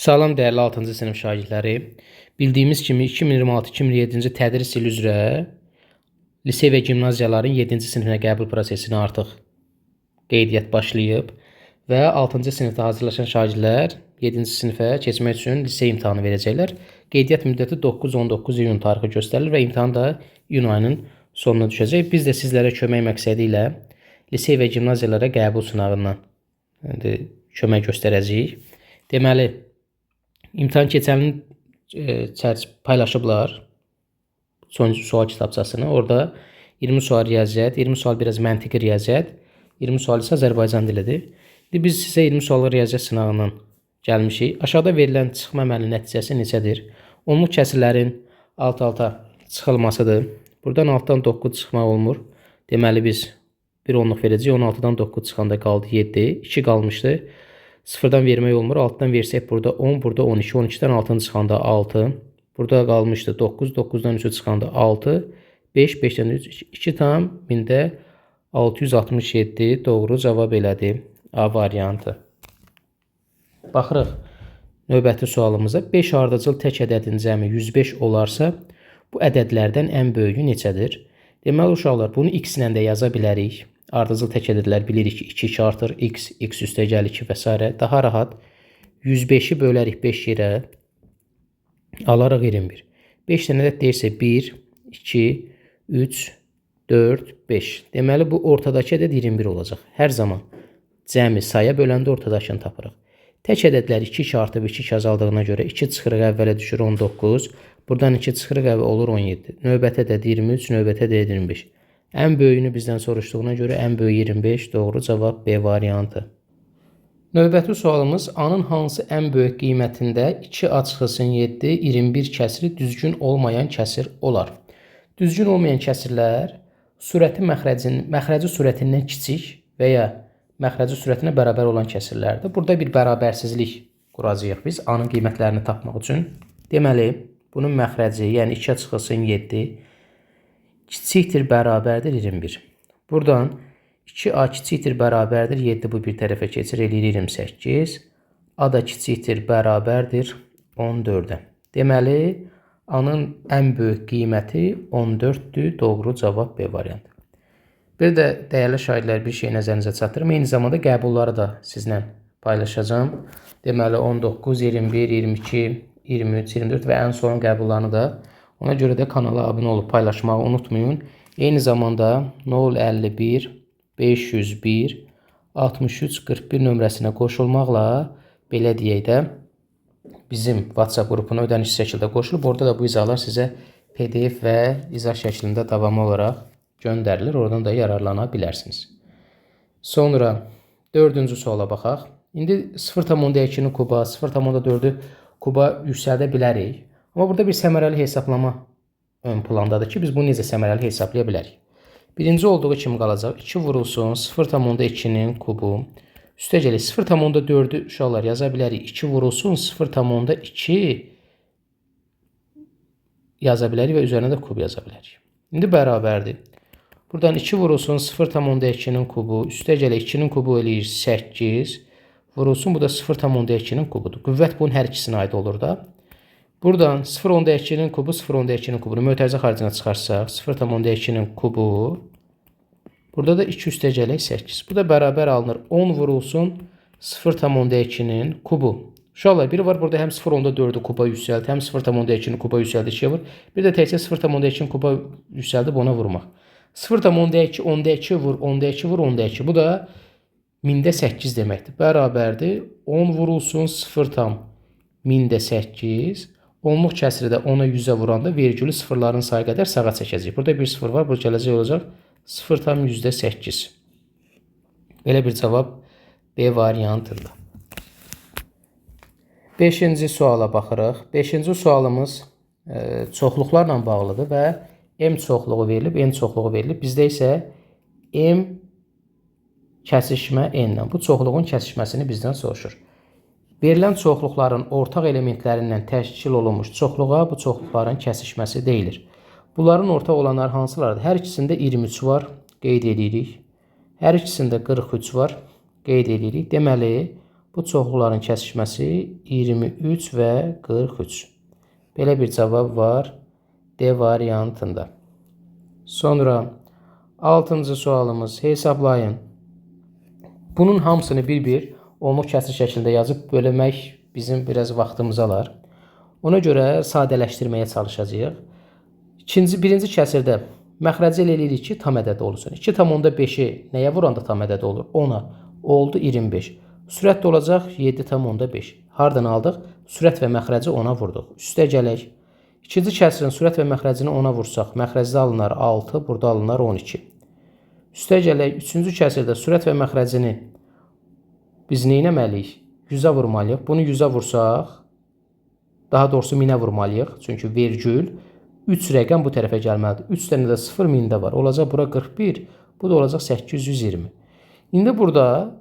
Salam dəyərli 6-cı sinif şagirdləri. Bildiyimiz kimi 2026-2027-ci tədris ili üzrə lisey və gimnaziyaların 7-ci sinifinə qəbul prosesinə artıq qeydiyyat başlayıb və 6-cı sinifdə hazırlaşan şagirdlər 7-ci sinifə keçmək üçün lisey imtahanı verəcəklər. Qeydiyyat müddəti 9-19 iyun tarixi göstərilir və imtahan da iyun ayının sonuna düşəcək. Biz də sizlərə kömək məqsədi ilə lisey və gimnaziyalara qəbul sınağından kömək göstərəcəyik. Deməli, İmtahan keçənini paylaşıblar son sual kitabçasını. Orada 20 sual riyaziyyat, 20 sual biraz məntiqi riyaziyyat, 20 sual isə Azərbaycan dilidir. İndi biz sizə 20 sual riyaziyyat sınağından gəlmişik. Aşağıda verilən çıxma əməli nəticəsi neçədir? Onluq kəsirlərin alt-alta çıxılmasıdır. Buradan altdan 9 çıxmaq olmur. Deməli biz bir onluq verəcəyik. 16-dan 9 çıxanda qaldı 7, 2 qalmışdı. Sıfırdan vermək olmur. Altdan versək burada 10, burada 12. 12-dən 6-nı çıxanda 6. Burada qalmışdı 9. 9-dan 3-ü çıxanda 6. 5, 5-dən 3, 2 tam 1000-də 667 doğru cavab elədi. A variantı. Baxırıq növbəti sualımıza. 5 ardıcıl tək ədədin cəmi 105 olarsa, bu ədədlərdən ən böyüyü neçədir? Deməli uşaqlar, bunu x ilə də yaza bilərik. Ardıcıl tək ədədlər bilirik ki, 2 artır, x üstə gəlir 2 və s. Daha rahat 105-i bölərik 5 yerə, alaraq 21. 5 dənə ədəd deyirsə 1, 2, 3, 4, 5. Deməli, bu ortadakı ədəd 21 olacaq. Hər zaman cəmi saya böləndə ortadakını tapırıq. Tək ədədlər 2 artıb 2 azaldığına görə 2 çıxırıq əvvələ düşür 19. Buradan 2 çıxırıq əvvəl olur 17. Növbəti ədəd 23, növbəti ədəd 25. Ən böyüyünü bizdən soruşduğuna görə ən böyük 25, doğru cavab B variantı. Növbəti sualımız, A-nın hansı ən böyük qiymətində 2A çıxılsın 7, 21 kəsiri düzgün olmayan kəsir olar? Düzgün olmayan kəsirlər məxrəci surətindən kiçik və ya məxrəci surətinə bərabər olan kəsirlərdir. Burada bir bərabərsizlik quracağıq biz A-nın qiymətlərini tapmaq üçün. Deməli, bunun məxrəci, yəni 2A çıxılsın 7, kiçikdir, bərabərdir 21. Buradan 2A kiçikdir, bərabərdir 7, bu bir tərəfə keçir, eləyir 28. A da kiçikdir, bərabərdir 14-ə. Deməli, A-nın ən böyük qiyməti 14-dür, doğru cavab B variantı. Bir də dəyərli şagirdlər bir şey nəzərinizə çatdırım. Eyni zamanda qəbulları da sizlə paylaşacağım. Deməli, 19, 21, 22, 23, 24 və ən son qəbullarını da. Ona görə də kanala abunə olub paylaşmağı unutmayın. Eyni zamanda 051 501 63 41 nömrəsinə qoşulmaqla belə deyək də bizim WhatsApp qrupuna ödənişsiz şəkildə qoşulub. Orada da bu izahlar sizə PDF və izah şəklində davamlı olaraq göndərilir. Oradan da yararlana bilərsiniz. Sonra 4-cü suala baxaq. İndi 0,2-ni kuba, 0,4-ü kuba yüksəldə bilərik. Amma burada bir səmərəli hesablama ön plandadır ki, biz bunu necə səmərəli hesablaya bilərik. Birinci olduğu kimi qalacaq. 2 vurulsun 0,2-nin kubu. Üstə gəlir 0,4-ü uşaqlar yaza bilərik. 2 vurulsun 0,2 yaza bilərik və üzərinə də kub yaza bilərik. İndi bərabərdir. Buradan 2 vurulsun 0,2-nin kubu. Üstə gəlir 2-nin kubu eləyir 8. Vurulsun, bu da 0,2-nin kubudur. Qüvvət bunun hər ikisinə aid olur da. Buradan 0,2-nin kubu, 0,2-nin kubunu mötərizə xaricində çıxarsaq, 0,2-nin kubu, burada da 2 üstə gələk 8. Bu da bərabər alınır. 10 vurulsun 0,2-nin kubu. Uşaqlar, biri var burada həm 0,4-ü kuba yüksəldi, həm 0,2-nin kuba yüksəldi, 2-yə vur. Bir də təkcə 0,2-nin kuba yüksəldib ona vurmaq. 0,2, 10-da 2 vur, 10-da 2 vur, 10-da 2. Bu da 1000-də 8 deməkdir. Bərabərdir. 10 vurulsun 0,1000-də 8. Onluq kəsiri də 10-a 100-ə vuranda vergülü sıfırların sayı qədər sağa çəkəcək. Burada bir sıfır var, bu gələcək olacaq 0,8. Belə bir cavab B variantıdır. 5-ci suala baxırıq. 5-ci sualımız çoxluqlarla bağlıdır və M çoxluğu verilib, N çoxluğu verilib. Bizdə isə M kəsişmə N-lə. Bu çoxluğun kəsişməsini bizdən soruşur. Verilən çoxluqların ortaq elementlərindən təşkil olunmuş çoxluğa bu çoxluqların kəsişməsi deyilir. Bunların ortaq olanlar hansılardır? Hər ikisində 23 var, qeyd edirik. Hər ikisində 43 var, qeyd edirik. Deməli, Bu çoxluqların kəsişməsi 23 və 43. Belə bir cavab var D variantında. Sonra 6-cı sualımız hesablayın. Bunun hamısını bir-bir onluq kəsr şəklində yazıb bölmək bizim biraz vaxtımızı alar. Ona görə sadələşdirməyə çalışacağıq. Birinci kəsirdə məxrəci elə eləyirik ki, tam ədəd olsun. 2,5-i nəyə vuranda tam ədəd olur? 10-a. Oldu 25. Sürət də olacaq 7,5. Hardan aldıq? Sürət və məxrəci 10-a vurduq. Üstə gələk. İkinci kəsirin sürət və məxrəcini 10-a vursaq, məxrəcdə alınır 6, burada alınır 12. Üstə gələk. Üçüncü kəsirdə sürət və məxrəcini biz nə etməliyik? 100-ə vurmalıyıq. Bunu 100-ə vursaq, daha doğrusu 1000-ə vurmalıyıq. Çünki vergül 3 rəqəm bu tərəfə gəlməlidir. 3 dənə də 0 1000-də var. Olacaq bura 41, bu da olacaq 820. İndi burada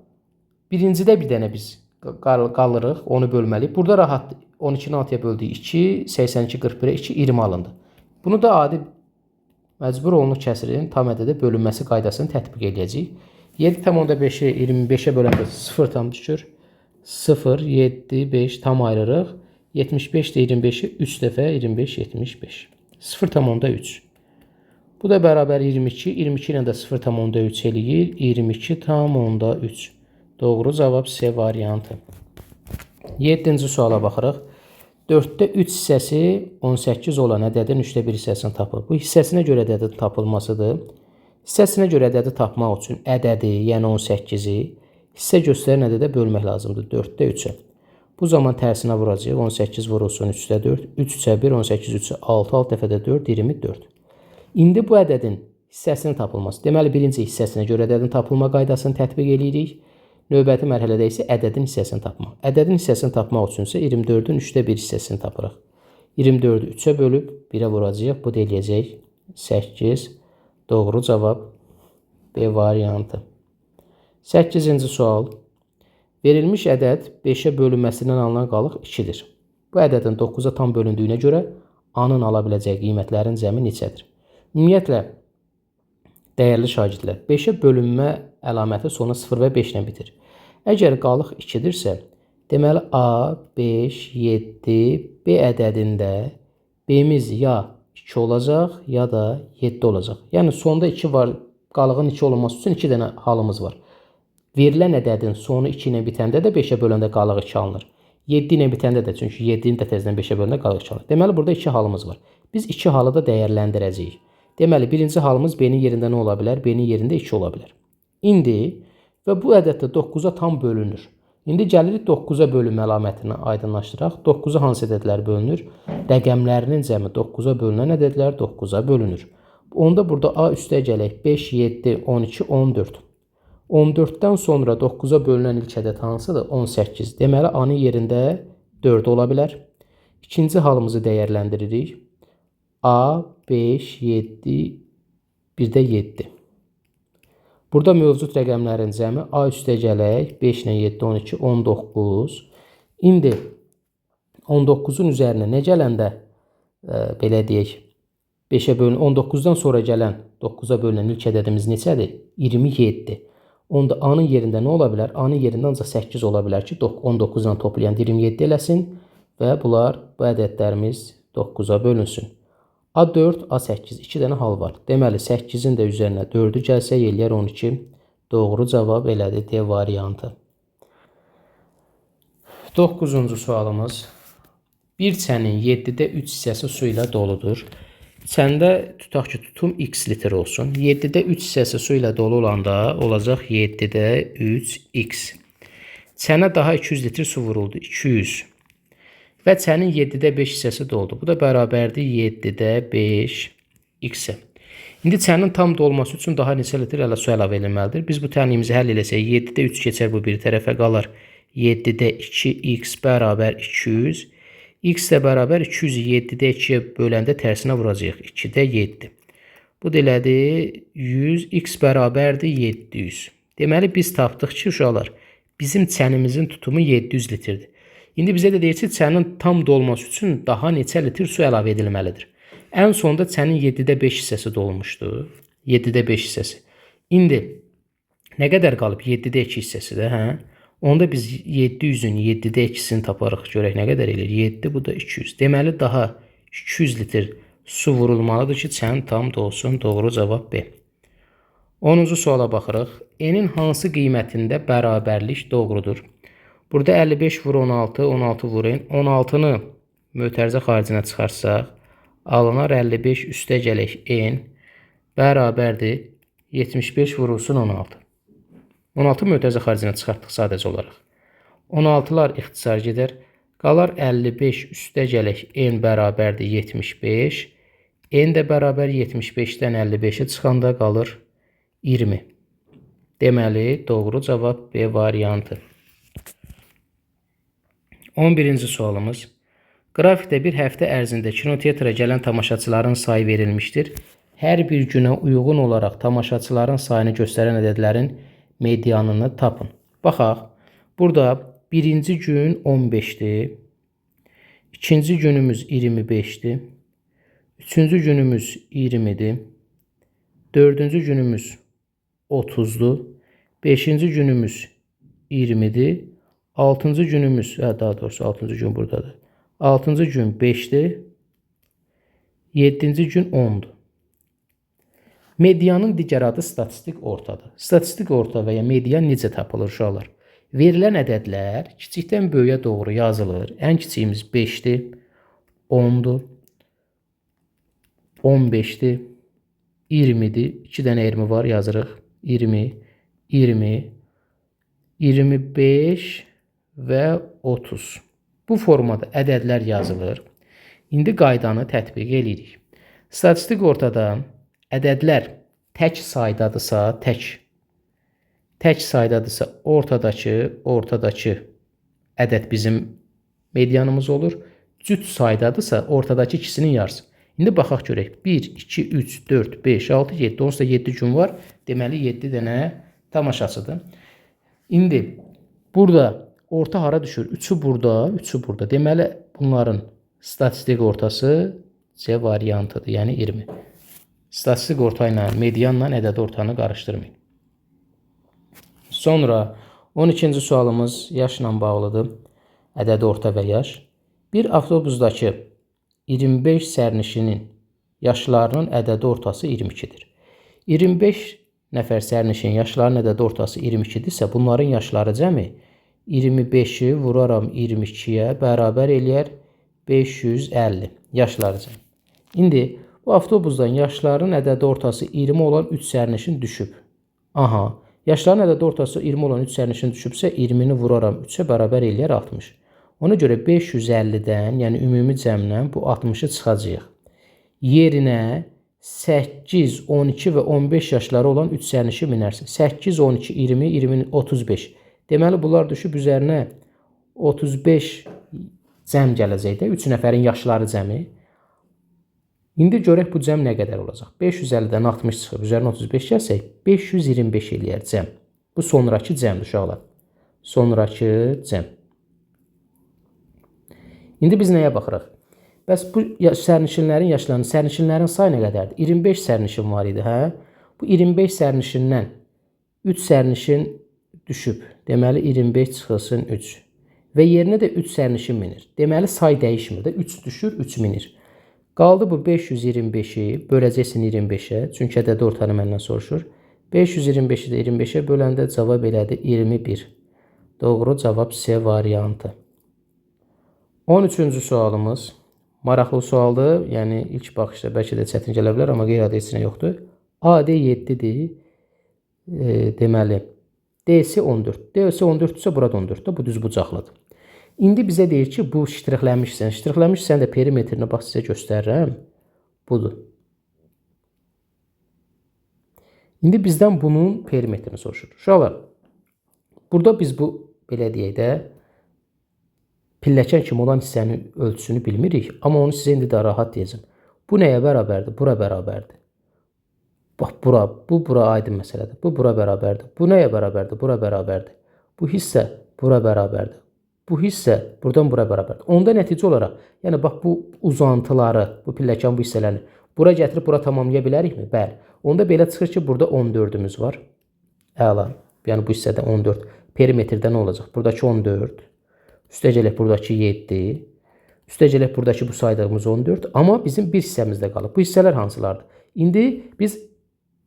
birincidə bir dənə biz qalırıq, onu bölməliyik. Burada rahat 12-ni 6-ya böldük 2, 82 41-ə 2 20 alındı. Bunu da adi məcbur onluq kəsirin tam ədədə bölünməsi qaydasını tətbiq edəcəyik. 7,5-i 25-ə böləndə 0 tam düşür. 0, 7, 5 tam ayırırıq. 75 də 25-i 3 dəfə 25, 75. 0,3. Bu da bərabər 22. 22 ilə də 0,3 eləyir. 22,3. Doğru cavab C variantı. 7-ci suala baxırıq. 4-də 3 hissəsi 18 olan ədədin 3də 1 hissəsini tapır. Bu hissəsinə görə ədədin tapılmasıdır. Hissəsinə görə ədədi tapmaq üçün ədədi, yəni 18-i hissə göstərən ədədə bölmək lazımdır. 4-də 3-ə. Bu zaman tərsinə vuracaq. 18 vurulsun 3-də 4. 3 3-ə 1, 18 3-ə 6, 6 dəfədə 4, 24. İndi bu ədədin hissəsinin tapılması. Deməli, birinci hissəsinə görə ədədin tapılma qaydasını tətbiq edirik. Növbəti mərhələdə isə ədədin hissəsini tapmaq. Ədədin hissəsini tapmaq üçün isə 24-ün 3də 1 hissəsini tapırıq. 24-ü 3-ə bölüb 1-ə vuracaq. Bu da eləyəcək 8. Doğru cavab B variantı. 8-ci sual. Verilmiş ədəd 5-ə bölünməsindən alınan qalıq 2-dir. Bu ədədin 9-a tam bölündüyünə görə A-nın ala biləcəyi qiymətlərin cəmi neçədir? Ümumiyyətlə, dəyərli şagirdlər, 5-ə bölünmə əlaməti sonu 0 və 5 ilə bitir. Əgər qalıq 2-dirsə, deməli A, 5, 7, B ədədində B-miz ya 2 olacaq, ya da 7 olacaq. Yəni, sonda 2 var, qalığın 2 olunması üçün 2 dənə halımız var. Verilən ədədin sonu 2 ilə bitəndə də 5-ə böləndə qalıq 2 alınır. 7 ilə bitəndə də, çünki 7-ni də təzədən 5-ə böləndə qalıq 2 alınır. Deməli, burada 2 halımız var. Biz 2 halı da dəyərləndirəcəyik. Deməli, birinci halımız B-nin yerində nə ola bilər? B-nin yerində 2 ola bilər. İndi və bu ədəd də 9-a tam bölünür. İndi gəlirik 9-a bölünmə əlamətini aydınlaşdıraq. 9-a hansı ədədlər bölünür? Rəqəmlərinin cəmi 9-a bölünən ədədlər 9-a bölünür. Onda burada A üstə gələk 5, 7, 12, 14. 14-dən sonra 9-a bölünən ilk ədəd hansıdır? 18. Deməli, A-nın yerində 4 ola bilər. İkinci halımızı dəyərləndiririk. A, 5, 7, bir də 7. Burada mövcud rəqəmlərin cəmi A üstə gələk. 5 ilə 7, 12, 19. İndi 19-un üzərinə nə gələndə, belə deyək, 5-ə bölünən, 19-dan sonra gələn 9-a bölünən ilk ədədimiz neçədir? 27. Onda A-nın yerində nə ola bilər? A-nın yerində ancaq 8 ola bilər ki, 19 ilə toplayan 27 eləsin və bunlar, bu ədədlərimiz 9-a bölünsün. A4, A8, 2 dənə hal var. Deməli, 8-in də üzərinə 4-ü gəlsə, eləyər 12. Doğru cavab elədi D variantı. 9-cu sualımız. Bir çənin 7-də 3 hissəsi su ilə doludur. Çəndə tutaq ki, tutum x litr olsun. 7-də 3 hissəsi su ilə dolu olanda olacaq 7-də 3x. Çənə daha 200 litr su vuruldu. 200. Və çənin 7-də 5 hissəsi doldu. Bu da bərabərdir 7-də 5x-ə. İndi çənin tam dolması üçün daha neçə litr su əlavə edilməlidir? Biz bu tənliyimizi həll eləsək, 7-də 3 keçər bu bir tərəfə qalır. 7-də 2x bərabər 200. X də bərabər 200-ü 7-də 2-yə böləndə tərsinə vuracaq. 2-də 7. Bu da elədi 100. X bərabərdir 700. Deməli, biz tapdıq ki, uşaqlar, bizim çənimizin tutumu 700 litrdir. İndi bizə də deyir ki, çənin tam dolması üçün daha neçə litr su əlavə edilməlidir. Ən sonda çənin 7-də 5 hissəsi dolmuşdur. 7-də 5 hissəsi. İndi nə qədər qalıb? 7-də 2 hissəsi də, hə? Onda biz 700-ün 7-də 2-sini taparıq. Görək nə qədər eləyir? 7, bu da 200. Deməli, daha 200 litr su vurulmalıdır ki, çən tam dolsun. Doğru cavab B. 10-cu suala baxırıq. N'in hansı qiymətində bərabərlik doğrudur? Burada 55 vur 16, 16 vur N. 16-nı mötərizə xaricinə çıxarsaq, alınar 55 üstə gələk N bərabərdir 75 vurulsun 16. 16 mötərizə xaricinə çıxartdıq sadəcə olaraq. 16'lar ixtisar gedər. Qalar 55 üstə gələk N bərabərdir 75. N də bərabər 75-dən 55-ə çıxanda qalır 20. Deməli, doğru cavab B variantı. 11-ci sualımız. Qrafikdə bir həftə ərzində kinoteatra gələn tamaşaçıların sayı verilmişdir. Hər bir günə uyğun olaraq tamaşaçıların sayını göstərən ədədlərin medianını tapın. Baxaq, burada birinci gün 15'dir, ikinci günümüz 25'dir, üçüncü günümüz 20'dir, dördüncü günümüz 30'dur, beşinci günümüz 20'dir, altıncı günümüz, daha doğrusu altıncı gün buradadır, altıncı gün 5'dir, yedinci gün 10'dur. Medianın digər adı statistik ortadır. Statistik orta və ya median necə tapılır uşaqlar? Verilən ədədlər kiçikdən böyüyə doğru yazılır. Ən kiçiyimiz 5'dir, 10'dur, 15'dir, 20'dir. 2 dənə 20 var, yazırıq. 20, 20, 25 və 30. Bu formada ədədlər yazılır. İndi qaydanı tətbiq edirik. Statistik ortada ədədlər tək saydadırsa, tək saydadırsa ortadakı ədəd bizim medianımız olur. Cüt saydadırsa ortadakı ikisinin yarısı. İndi baxaq görək. 1, 2, 3, 4, 5, 6, 7. Onsuz da 7 gün var. Deməli 7 dənə tamaşaçıdır. İndi burada orta hara düşür? 3'ü burada, 3'ü burada. Deməli bunların statistik ortası C variantıdır. Yəni 20. Statistik orta ilə medianla ədəd ortanı qarışdırmayın. Sonra 12-ci sualımız yaşla bağlıdır. Ədəd orta və yaş. Bir avtobusdakı 25 sərnişinin yaşlarının ədəd ortası 22'dir. 25 nəfər sərnişin yaşlarının ədəd ortası 22'dirsə, bunların yaşları cəmi 25'i vuraram 22'yə bərabər eləyər 550 yaşları cəmi. İndi bu avtobusdan yaşların ədəd ortası 20 olan 3 sərnişin düşüb. Aha, yaşların ədəd ortası 20 olan 3 sərnişin düşübsə 20'ni vuraram 3'ə bərabər eləyər 60. Ona görə 550'dən, yəni ümumi cəmdən bu 60'ı çıxacağıq. Yerinə 8, 12 və 15 yaşları olan 3 sərnişin minərsin. 8, 12, 20, 20, 35. Deməli bunlar düşüb üzərinə 35 cəm gələcək də 3 nəfərin yaşları cəmi. İndi görək bu cəm nə qədər olacaq. 550'dən 60 çıxıb üzərinə 35 gəlsək 525 eləyər cəm. Bu sonrakı cəmdir uşaqlar. Sonrakı cəm. İndi biz nəyə baxırıq? Bəs bu sərnişinlərin yaşlarının, sərnişinlərin sayı nə qədərdir? 25 sərnişin var idi, hə? Bu 25 sərnişindən 3 sərnişin düşüb. Deməli 25 çıxılsın 3. Və yerinə də 3 sərnişin minir. Deməli say dəyişmir də 3 düşür, 3 minir. Qaldı bu 525'i böləcəksin 25'ə. Çünki ədəd ortanı məndən soruşur. 525'i də 25'ə böləndə cavab elədi 21. Doğru cavab C variantı. 13-cü sualımız maraqlı sualdır. Yəni ilk baxışda bəlkə də çətin gələ bilər, amma qeyri-adi heç nə yoxdur. AD 7'dir. Deməli DC 14. DC 14-dürsə burada 14-dür. Bu düzbucaqlıdır. İndi bizə deyir ki, bu ştrixlənmişsən. Ştrixlənmişsən də perimetrini bax sizə göstərirəm. Budur. İndi bizdən bunun perimetrini soruşur. Uşaqlar, burada biz bu belə deyək də pilləkən kimi olan hissənin ölçüsünü bilmirik. Amma onu sizə indi də rahat deyəcəm. Bu nəyə bərabərdir? Bura bərabərdir. Bax bura, bu bura aydın məsələdir. Bu bura bərabərdir. Bu nəyə bərabərdir? Bura bərabərdir. Bu hissə bura bərabərdir. Bu hissə buradan bura bərabərdir. Onda nəticə olaraq, yəni bax bu uzantıları, bu pilləkən bu hissələrini bura gətirib bura tamamlaya bilərikmi? Bəli. Onda belə çıxır ki, burada 14'ümüz var. Əla. Yəni bu hissədə 14. Perimetrdə nə olacaq? Buradakı 14. Üstəgələk buradakı 7. Üstəgələk buradakı bu saydığımız 14. Amma bizim bir hissəmizdə qalıb. Bu hissələr hansılardır? İndi biz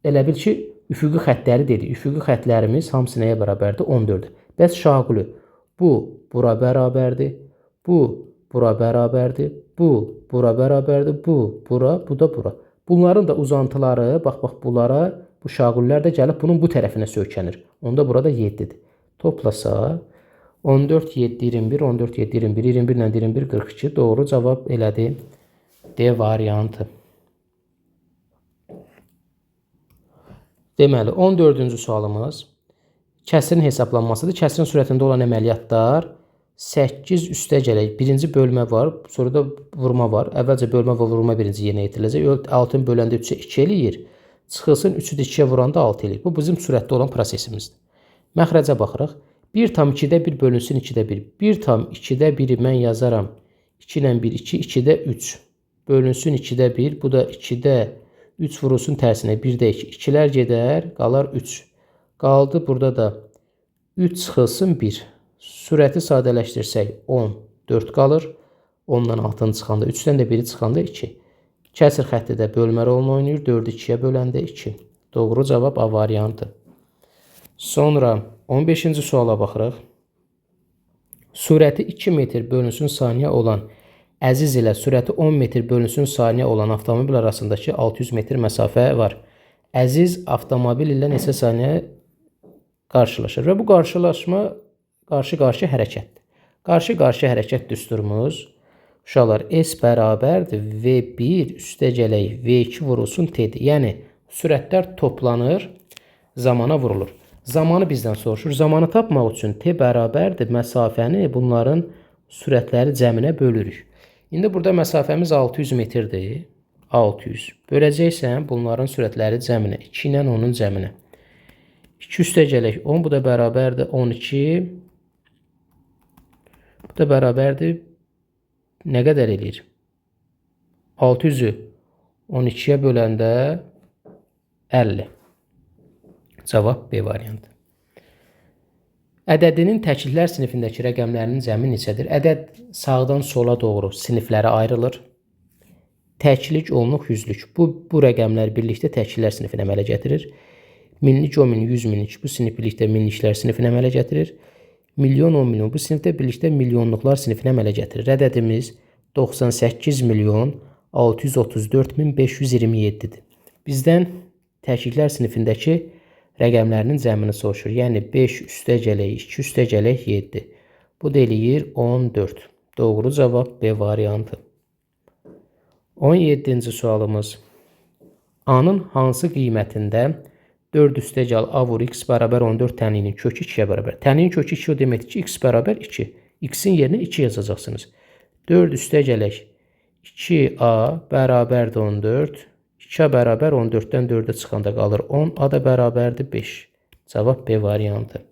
elə bil ki, üfüqi xəttləri dedik. Üfüqi xəttlərimiz hamısı nəyə bərabərdir? 14. Bəs şaquli bu bura bərabərdir. Bu bura bərabərdir. Bu bura bərabərdir. Bu bura, bu da bura. Bunların da uzantıları, bax bunlara, bu şaqullər də gəlib bunun bu tərəfinə söykənir. Onda burada 7-dir. Toplasa 14, 7, 21, 14, 7, 21, 21 ilə 21, 42. Doğru cavab elədi. D variantı. Deməli, 14-cü sualımız kəsrin hesablanmasıdır. Kəsrin sürətində olan əməliyyatlar 8 üstəgələk birinci bölmə var, sonra da vurma var. Əvvəlcə bölmə və vurma birinci yerinə yetiriləcək. 6-ın böləndə 3-ə 2 eləyir. Çıxılsın 3-ü də 2-yə vuranda 6 eləyir. Bu bizim sürətdə olan prosesimizdir. Məxrəcə baxırıq. 1/2-də 1 bölünsün 2-də 1. 1/2-də 1-i mən yazaram. 2 ilə 1, 2, 2-də 3. Bölünsün 2-də 1. Bu da 2-də 3 vurulsun tərsinə. 1-də 2. 2-lər gedər, qalar 3. Qaldı burada da 3 çıxılsın 1. Sürəti sadələşdirsək 10, 4 qalır. 10-dan 6-nı çıxanda 3-dən də 1-i çıxanda 2. Kəsir xətti də bölmə rolunu oynayır. 4-ü 2-yə böləndə 2. Doğru cavab A variantı. Sonra 15-ci suala baxırıq. Sürəti 2 metr bölünsün saniyə olan Əziz ilə sürəti 10 metr bölünsün saniyə olan avtomobil arasındakı 600 metr məsafə var. Əziz avtomobil ilə neçə saniyə qarşılaşır və bu qarşılaşma qarşı-qarşı hərəkətdir. Qarşı-qarşı hərəkət düsturumuz uşaqlar S bərabərdir V1 üstəgələk V2 vurulsun T-dir. Yəni sürətlər toplanır, zamana vurulur. Zamanı bizdən soruşur. Zamanı tapmaq üçün T bərabərdir məsafəni bunların sürətləri cəminə bölürük. İndi burada məsafəmiz 600 metrdir. 600. Böləcəksən bunların sürətləri cəminə. 2 ilə onun cəminə. 2 üstəgələk 10. Bu da bərabərdir 12. Bu da bərabərdir. Nə qədər eləyir? 600-ü 12-yə böləndə 50. Cavab B variantı. Ədədinin təkliklər sinifindəki rəqəmlərinin cəmi neçədir? Ədəd sağdan sola doğru siniflərə ayrılır. Təklik, onluq, yüzlük. Bu rəqəmlər birlikdə təkliklər sinifinə əmələ gətirir. Minlik, 10 min, 100 minlik bu sinif birlikdə minliklər sinifinə əmələ gətirir. Milyon, 10 milyon bu sinifdə birlikdə milyonluqlar sinifinə əmələ gətirir. Ədədimiz 98 milyon 634 min 527-dir. Bizdən təkliklər sinifindəki rəqəmlərinin cəmini soruşur. Yəni 5 üstəgələk 2 üstəgələk 7. Bu da eləyir 14. Doğru cavab B variantı. 17-ci sualımız. A-nın hansı qiymətində 4 üstəgəl A vur x bərabər 14 tənliyinin kökü 2-yə bərabər. Tənliyin kökü 2 o deməkdir ki, x bərabər 2. X-in yerinə 2 yazacaqsınız. 4 üstəgələk 2A bərabərdir 14. 2A bərabər 14-dən 4-ə çıxanda qalır 10. A da bərabərdir 5. Cavab B variantı.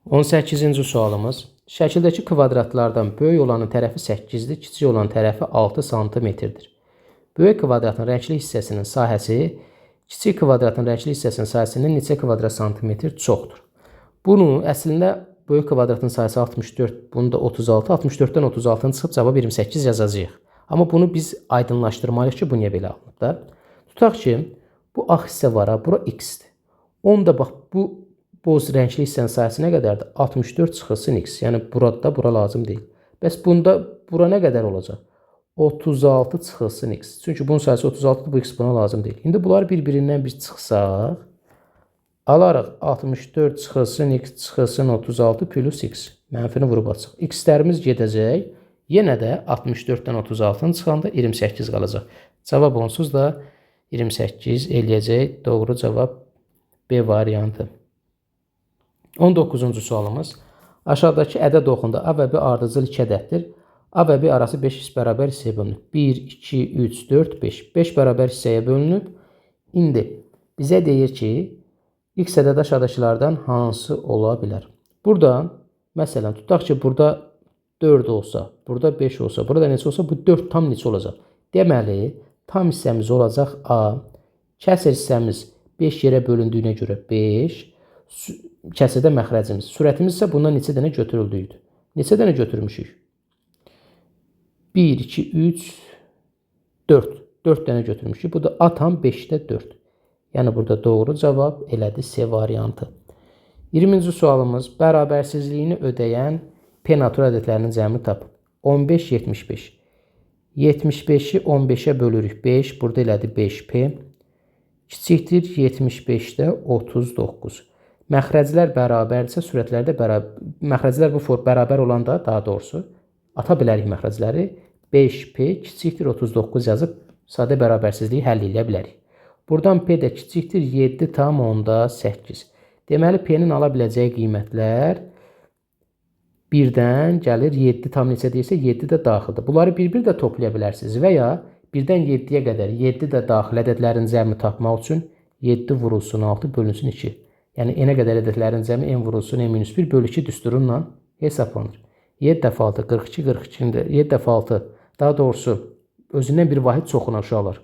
18-ci sualımız. Şəkildəki kvadratlardan böyük olanın tərəfi 8-dir, kiçik olan tərəfi 6 sm-dir. Böyük kvadratın rəngli hissəsinin sahəsi kiçik kvadratın rəngli hissəsinin sahəsindən neçə kvadrat santimetr çoxdur? Bunu əslində böyük kvadratın sahəsi 64, bunu da 36, 64-dən 36-nı çıxıb cavab 28 yazacağıq. Amma bunu biz aydınlaşdırmalıyıq ki, bu niyə belə alınıb da? Tutaq ki, bu ağ hissə var, bura x-dir. Onda bax, bu boz rəngli hissənin sahəsi nə qədərdir? 64 çıxılsın x. Yəni, burada da bura lazım deyil. Bəs bunda bura nə qədər olacaq? 36 çıxılsın x. Çünki bunun sayısı 36-dır, bu x buna lazım deyil. İndi bunlar bir-birindən biz çıxsaq, alarıq 64 çıxılsın x çıxılsın 36 plus x. Mənfini vurub açıq. X-lərimiz gedəcək. Yenə də 64-dən 36-nı çıxanda 28 qalacaq. Cavab onsuz da 28 eləyəcək. Doğru cavab B variantı. 19-cu sualımız. Aşağıdakı ədəd oxunda A və B ardıcıl 2 ədəddir. A və B arası 5x bərabər hissəyə bölünüb. 1, 2, 3, 4, 5. 5 bərabər hissəyə bölünüb. İndi bizə deyir ki, x ədəd aşağıdakılardan hansı ola bilər? Burada, məsələn, tutaq ki, burada 4 olsa, burada 5 olsa, burada neçə olsa, bu 4 tam neçə olacaq? Deməli, tam hissəmiz olacaq A, kəsir hissəmiz 5 yerə bölündüyünə görə 5. Kəsrdə məxrəcimiz. Sürətimiz isə bundan neçə dənə götürüldüydü? Neçə dənə götürmüşük? 1, 2, 3, 4. 4 dənə götürmüşük. Bu da atam 5-də 4. Yəni burada doğru cavab elədi C variantı. 20-ci sualımız bərabərsizliyini ödəyən P natural ədədlərinin cəmini tapın. 15, 75. 75-i 15-ə bölürük 5. Burada elədi 5P. Kiçikdir 75-də 39. Məxrəclər bərabərdirsə, sürətlər də bərabər. Məxrəclər bu form bərabər olanda daha doğrusu ata bilərik məxrəcləri. 5P kiçikdir 39 yazıb sadə bərabərsizliyi həll edə bilərik. Buradan P də kiçikdir 7,8. Deməli, P-nin ala biləcəyi qiymətlər 1-dən gəlir 7 tam neçə deyirsə 7 də daxildir. Bunları bir-bir də toplaya bilərsiniz və ya 1-dən 7-yə qədər 7 də daxil ədədlərin cəmini tapmaq üçün 7 vurulsun 6 bölünsün 2. Yəni n-ə qədər ədədlərin cəmi n vurulsun n-1 bölü 2 düsturunla hesablanır. 7 dəfə 6 42 42-dir. 7 dəfə 6 daha doğrusu özündən bir vahid çoxuna uşaqlar.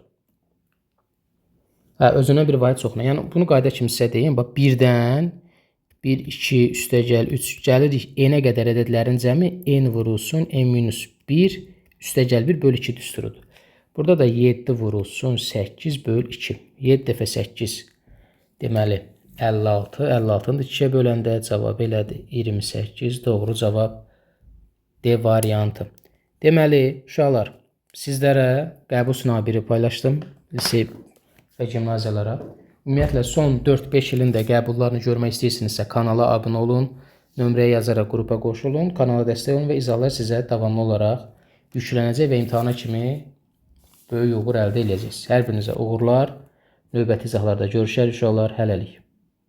Özündən bir vahid çoxuna. Yəni bunu qayda kimi sizə deyim. Bax 1-dən 1, 2, üstəgəl 3 gəlirik n-ə qədər ədədlərin cəmi n vurulsun n-1 üstəgəl 1 bölü 2 düsturudur. Burada da 7 vurulsun 8 bölü 2. 7 dəfə 8 deməli 56. 56-nı da 2-yə böləndə cavab elədi 28. Doğru cavab D variantı. Deməli, uşaqlar, sizlərə qəbul sınavı paylaşdım. Lisey və gimnaziyalara. Ümumiyyətlə, son 4-5 ilin də qəbullarını görmək istəyirsinizsə, kanala abunə olun, nömrəyə yazaraq qrupa qoşulun, kanala dəstək olun və izahlar sizə davamlı olaraq yüklənəcək və imtahana kimi böyük uğur əldə edəcəksiniz. Hər birinizə uğurlar, növbəti izahlarda görüşərik uşaqlar, hələlik.